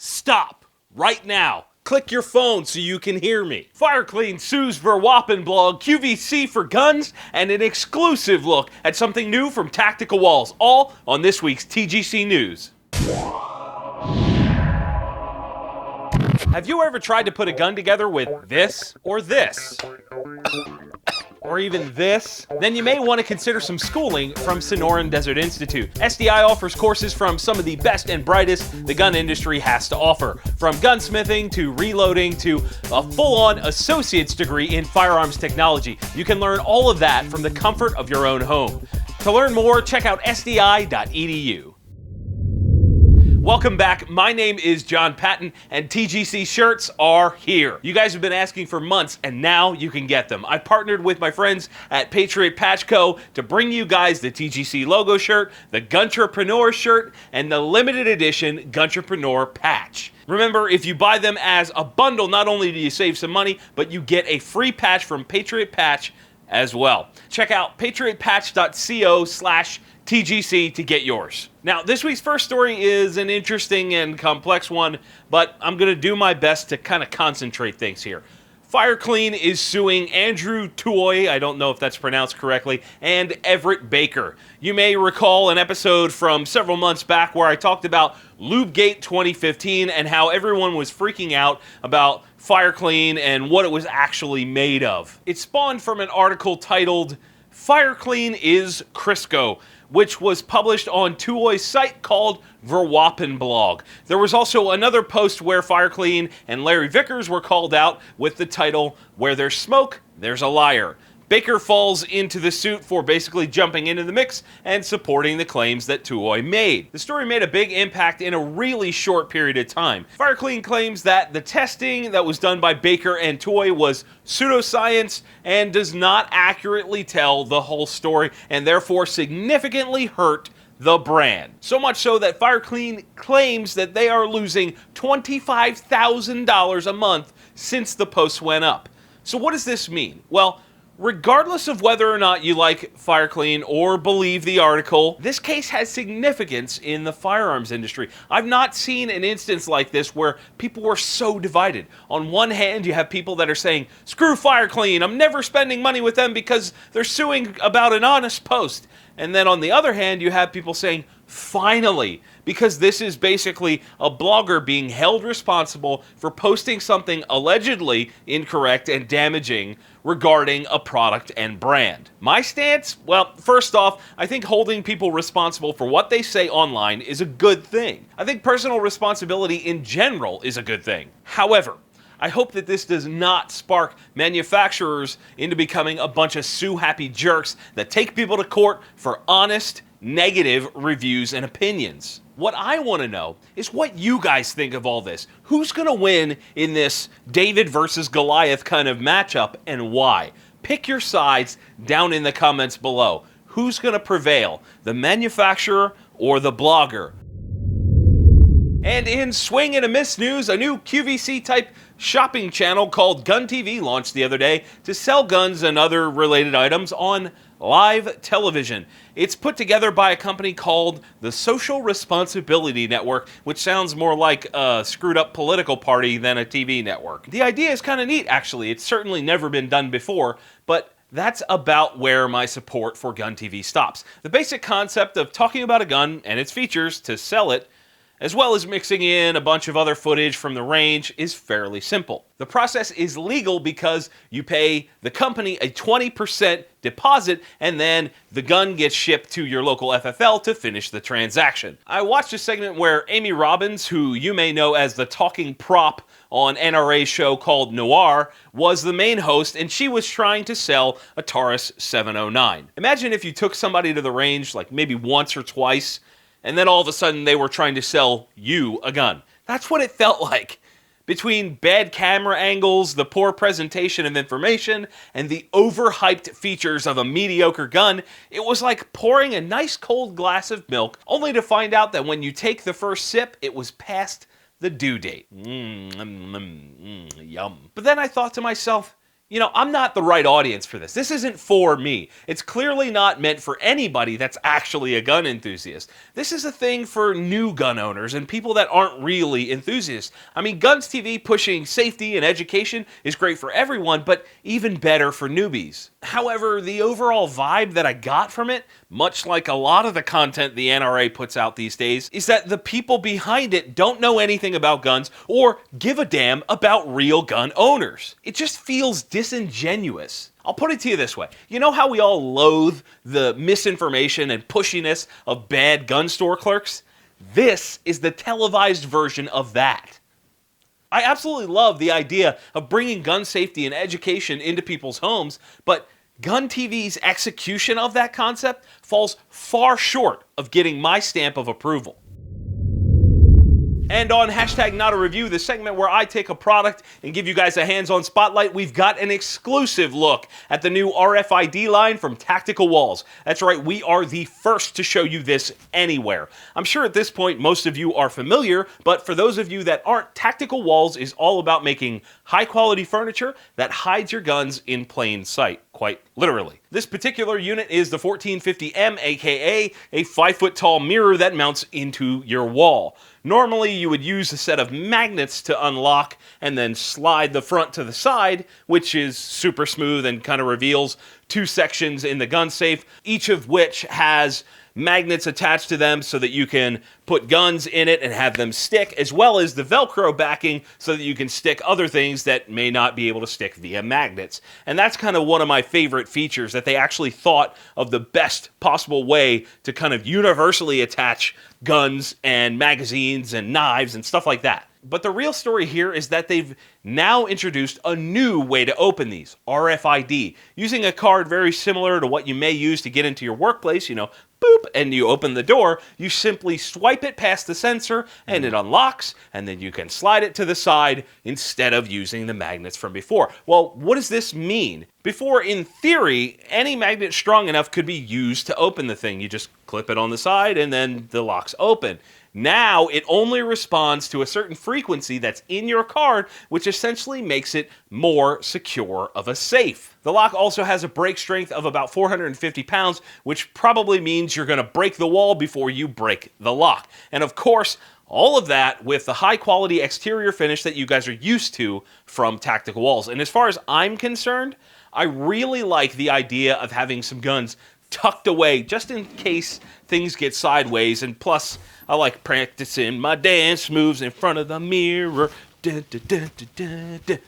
Stop right now. Click your phone so you can hear me. FireClean Sues Vuurwapen blog, QVC for guns, and an exclusive look at something new from Tactical Walls, all on this week's TGC News. Have you ever tried to put a gun together with this or this? Or even this? Then you may want to consider some schooling from Sonoran Desert Institute. SDI offers courses from some of the best and brightest the gun industry has to offer. From gunsmithing to reloading to a full-on associate's degree in firearms technology. You can learn all of that from the comfort of your own home. To learn more, check out sdi.edu. Welcome back. My name is John Patton, and TGC shirts are here. You guys have been asking for months, and now you can get them. I partnered with my friends at Patriot Patch Co. to bring you guys the TGC logo shirt, the Guntrepreneur shirt, and the limited edition Guntrepreneur patch. Remember, if you buy them as a bundle, not only do you save some money, but you get a free patch from Patriot Patch as well. Check out patriotpatch.co/TGC to get yours. Now, this week's first story is an interesting and complex one, but I'm going to do my best to kind of concentrate things here. FireClean is suing Andrew Toy, I don't know if that's pronounced correctly, and Everett Baker. You may recall an episode from several months back where I talked about LubeGate 2015 and how everyone was freaking out about FireClean and what it was actually made of. It spawned from an article titled FireClean is Crisco, which was published on Tuoy's site called Vuurwapen blog. There was also another post where FireClean and Larry Vickers were called out with the title, Where There's Smoke, There's a Liar. Baker falls into the suit for basically jumping into the mix and supporting the claims that Tuoy made. The story made a big impact in a really short period of time. FireClean claims that the testing that was done by Baker and Toy was pseudoscience and does not accurately tell the whole story and therefore significantly hurt the brand. So much so that FireClean claims that they are losing $25,000 a month since the post went up. So what does this mean? Well, regardless of whether or not you like FireClean or believe the article, this case has significance in the firearms industry. I've not seen an instance like this where people were so divided. On one hand, you have people that are saying, screw FireClean, I'm never spending money with them because they're suing about an honest post. And then on the other hand, you have people saying, finally, because this is basically a blogger being held responsible for posting something allegedly incorrect and damaging regarding a product and brand. My stance? Well, first off, I think holding people responsible for what they say online is a good thing. I think personal responsibility in general is a good thing. However, I hope that this does not spark manufacturers into becoming a bunch of sue-happy jerks that take people to court for honest, negative reviews and opinions. What I want to know is what you guys think of all this. Who's going to win in this David versus Goliath kind of matchup and why? Pick your sides down in the comments below. Who's going to prevail, the manufacturer or the blogger? And in swing and a miss news, a new QVC type shopping channel called Gun TV launched the other day to sell guns and other related items on live television. It's put together by a company called the Social Responsibility Network, which sounds more like a screwed up political party than a TV network. The idea is kind of neat, actually. It's certainly never been done before, but that's about where my support for Gun TV stops. The basic concept of talking about a gun and its features to sell it, as well as mixing in a bunch of other footage from the range, is fairly simple. The process is legal because you pay the company a 20% deposit and then the gun gets shipped to your local FFL to finish the transaction. I watched a segment where Amy Robbins, who you may know as the talking prop on NRA's show called Noir, was the main host, and she was trying to sell a Taurus 709. Imagine if you took somebody to the range like maybe once or twice, and then all of a sudden they were trying to sell you a gun. That's what it felt like. Between bad camera angles, the poor presentation of information, and the overhyped features of a mediocre gun, it was like pouring a nice cold glass of milk, only to find out that when you take the first sip, it was past the due date. Yum. But then I thought to myself, I'm not the right audience for this. This isn't for me. It's clearly not meant for anybody that's actually a gun enthusiast. This is a thing for new gun owners and people that aren't really enthusiasts. I mean, Guns TV pushing safety and education is great for everyone, but even better for newbies. However, the overall vibe that I got from it, much like a lot of the content the NRA puts out these days, is that the people behind it don't know anything about guns or give a damn about real gun owners. It just feels disingenuous. I'll put it to you this way. You know how we all loathe the misinformation and pushiness of bad gun store clerks? This is the televised version of that. I absolutely love the idea of bringing gun safety and education into people's homes, but Gun TV's execution of that concept falls far short of getting my stamp of approval. And on hashtag not a review, the segment where I take a product and give you guys a hands-on spotlight, we've got an exclusive look at the new RFID line from Tactical Walls. That's right, we are the first to show you this anywhere. I'm sure at this point most of you are familiar, but for those of you that aren't, Tactical Walls is all about making high-quality furniture that hides your guns in plain sight, quite literally. This particular unit is the 1450M, aka a 5-foot-tall mirror that mounts into your wall. Normally, you would use a set of magnets to unlock and then slide the front to the side, which is super smooth and kind of reveals two sections in the gun safe, each of which has magnets attached to them so that you can put guns in it and have them stick, as well as the Velcro backing so that you can stick other things that may not be able to stick via magnets. And that's kind of one of my favorite features, that they actually thought of the best possible way to kind of universally attach guns and magazines and knives and stuff like that. But the real story here is that they've now introduced a new way to open these, RFID, using a card very similar to what you may use to get into your workplace, boop, and you open the door. You simply swipe it past the sensor and it unlocks, and then you can slide it to the side instead of using the magnets from before. Well, what does this mean? Before, in theory, any magnet strong enough could be used to open the thing. You just clip it on the side and then the lock's open. Now, it only responds to a certain frequency that's in your card, which essentially makes it more secure of a safe. The lock also has a break strength of about 450 pounds, which probably means you're going to break the wall before you break the lock. And of course, all of that with the high-quality exterior finish that you guys are used to from Tactical Walls. And as far as I'm concerned, I really like the idea of having some guns tucked away just in case things get sideways, and plus I like practicing my dance moves in front of the mirror. Dun, dun, dun, dun, dun, dun.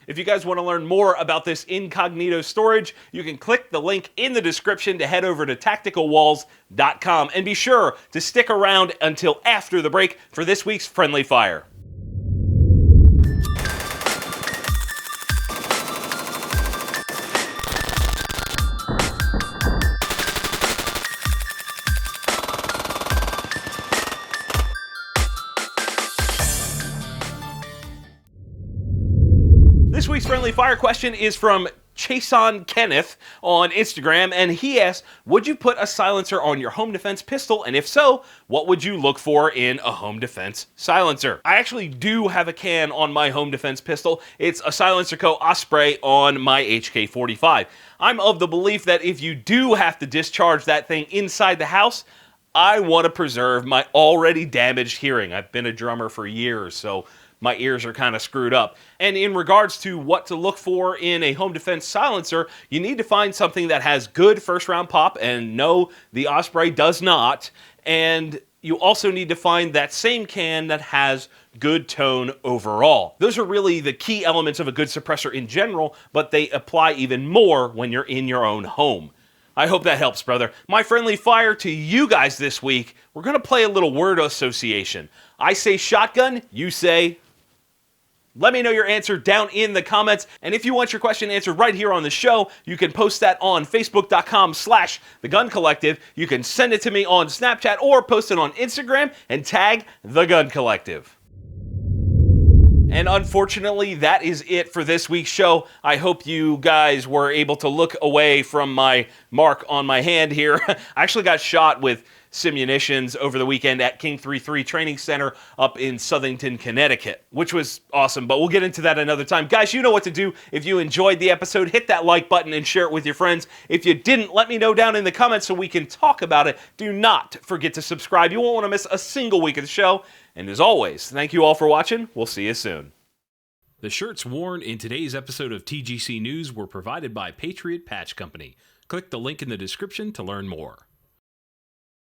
If you guys want to learn more about this incognito storage, you can click the link in the description to head over to tacticalwalls.com, and be sure to stick around until after the break for this week's Friendly Fire. This week's Friendly Fire question is from Chason Kenneth on Instagram, and he asks, would you put a silencer on your home defense pistol? And if so, what would you look for in a home defense silencer? I actually do have a can on my home defense pistol. It's a Silencer Co. Osprey on my HK45. I'm of the belief that if you do have to discharge that thing inside the house, I want to preserve my already damaged hearing. I've been a drummer for years, so my ears are kind of screwed up. And in regards to what to look for in a home defense silencer, you need to find something that has good first round pop, and no, the Osprey does not. And you also need to find that same can that has good tone overall. Those are really the key elements of a good suppressor in general, but they apply even more when you're in your own home. I hope that helps, brother. My friendly fire to you guys this week, we're going to play a little word association. I say shotgun, you say... Let me know your answer down in the comments, and if you want your question answered right here on the show, you can post that on facebook.com/theguncollective. You can send it to me on Snapchat or post it on Instagram and tag The Gun Collective. And unfortunately, that is it for this week's show. I hope you guys were able to look away from my mark on my hand here. I actually got shot with simunitions over the weekend at King 33 Training Center up in Southington, Connecticut, which was awesome, but we'll get into that another time. Guys, you know what to do. If you enjoyed the episode, hit that like button and share it with your friends. If you didn't, let me know down in the comments so we can talk about it. Do not forget to subscribe. You won't want to miss a single week of the show. And as always, thank you all for watching. We'll see you soon. The shirts worn in today's episode of TGC News were provided by Patriot Patch Company. Click the link in the description to learn more.